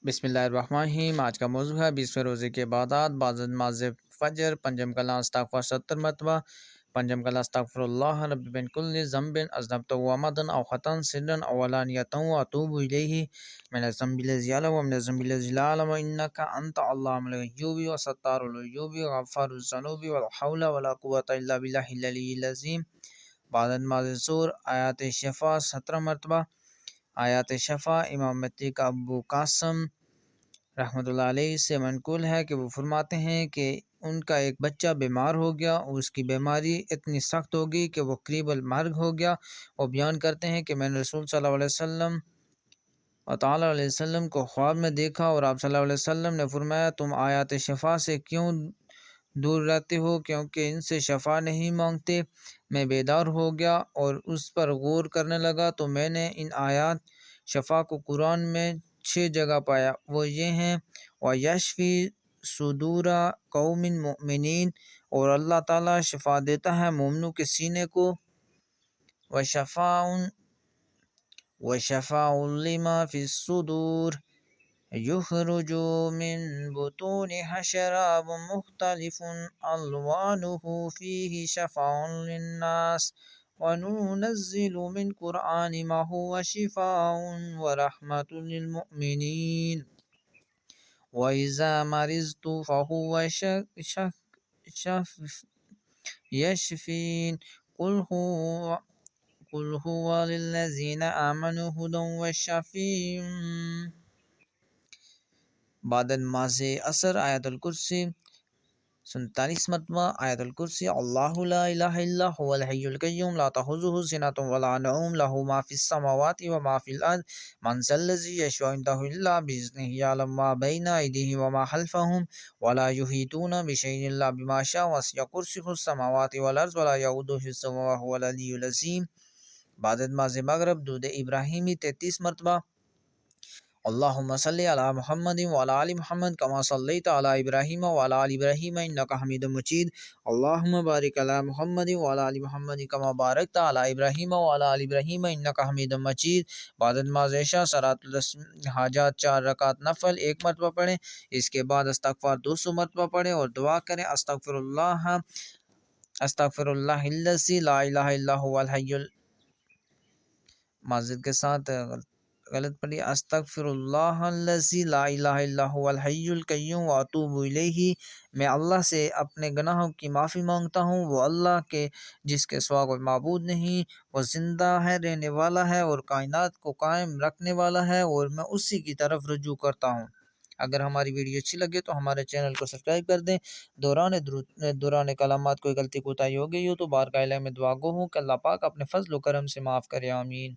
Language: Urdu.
بسم اللہ الرحمن الرحیم۔ آج کا موضوع ہے 20ویں روزے کے عبادات۔ بعد نماز فجر پنجم کلام استغفار 70 مرتبہ، پنجم کلام استغفر اللہ رب من کل ذنب اذنبته عمدا او خطا سرا او علانیۃ واتوب الیہ من الذنب الذی اعلم ومن الذنب الذی لا اعلم انک انت علام الغیوب وستار العیوب غفار الذنوب ولا حول ولا قوة الا باللہ العلی العظیم۔ بعد نماز ظہر آیات شفا 17 مرتبہ۔ آیات شفا امام متی کا ابو قاسم رحمۃ اللہ علیہ سے منقول ہے کہ وہ فرماتے ہیں کہ ان کا ایک بچہ بیمار ہو گیا اور اس کی بیماری اتنی سخت ہو گئی کہ وہ قریب المرگ ہو گیا۔ وہ بیان کرتے ہیں کہ میں نے رسول صلی اللہ علیہ وسلم کو خواب میں دیکھا اور آپ صلی اللہ علیہ وسلم نے فرمایا تم آیات شفا سے کیوں دور رہتے ہو کیونکہ ان سے شفا نہیں مانگتے۔ میں بیدار ہو گیا اور اس پر غور کرنے لگا تو میں نے ان آیات شفا کو قرآن میں 6 جگہ پایا، وہ یہ ہیں وَيَشْفِي صُدُورَ قَوْمٍ مُؤْمِنِينَ، اور اللہ تعالیٰ شفا دیتا ہے مومنوں کے سینے کو، وَشَفَاءٌ لِمَا فِي الصُّدُورِ يُخْرِجُ مِن بُطُونِهَا شَرَابٌ مُخْتَلِفٌ أَلْوَانُهُ فِيهِ شِفَاءٌ لِلنَّاسِ وَنُنَزِّلُ مِنَ الْقُرْآنِ مَا هُوَ شِفَاءٌ وَرَحْمَةٌ لِلْمُؤْمِنِينَ وَإِذَا مَرِضْتُ فَهُوَ يَشْفِينِ قُلْ هُوَ لِلَّذِينَ آمَنُوا هُدًى وَشِفَاءٌ۔ بعد نماز عصر آیت الکرسی 47 مرتبہ۔ آیت الکرسی اللہ لا الہ الا هو الحی القیوم لا تأخذہ سنۃ ولا نوم لہ ما فی السماوات وما فی الارض من ذا الذی یشفع عنده الا باذنہ یعلم ما بین ایدیہم وما خلفہم ولا یحیطون بشیء الا بما شاء وسع کرسیہ السماوات والارض ولا یؤودہ حفظہما وهو العلی العظیم۔ بعد نماز مغرب درود ابراہیمی 33 مرتبہ۔ اللہم صلی علی محمد وعلی آل محمد کما صلیت علی ابراہیم وعلی آل ابراہیم انک حمید مجید۔ اللہم بارک علی محمد وعلی آل محمد کما بارکت علی ابراہیم وعلی آل ابراہیم انک حمید مجید۔ بعد نماز عشاء صلاۃ الحاجات 4 رکعت نفل 1 مرتبہ پڑھیں، اس کے بعد استغفار 200 مرتبہ پڑھیں اور دعا کریں استغفر اللہ الذی لا الہ الا هو الحی معذرت کے ساتھ غلط پڑھی، استغفر اللہ الذی لا الہ الا هو الحی القیوم واتوب الیہ۔ میں اللہ سے اپنے گناہوں کی معافی مانگتا ہوں، وہ اللہ کے جس کے سوا کوئی معبود نہیں، وہ زندہ ہے، رہنے والا ہے اور کائنات کو قائم رکھنے والا ہے، اور میں اسی کی طرف رجوع کرتا ہوں۔ اگر ہماری ویڈیو اچھی لگے تو ہمارے چینل کو سبسکرائب کر دیں۔ دوران کلامات کوئی غلطی کوتاہی ہو گئی ہو تو بارگاہ الہ میں دعا گو ہوں کہ اللہ پاک اپنے فضل و کرم سے معاف کرے، آمین۔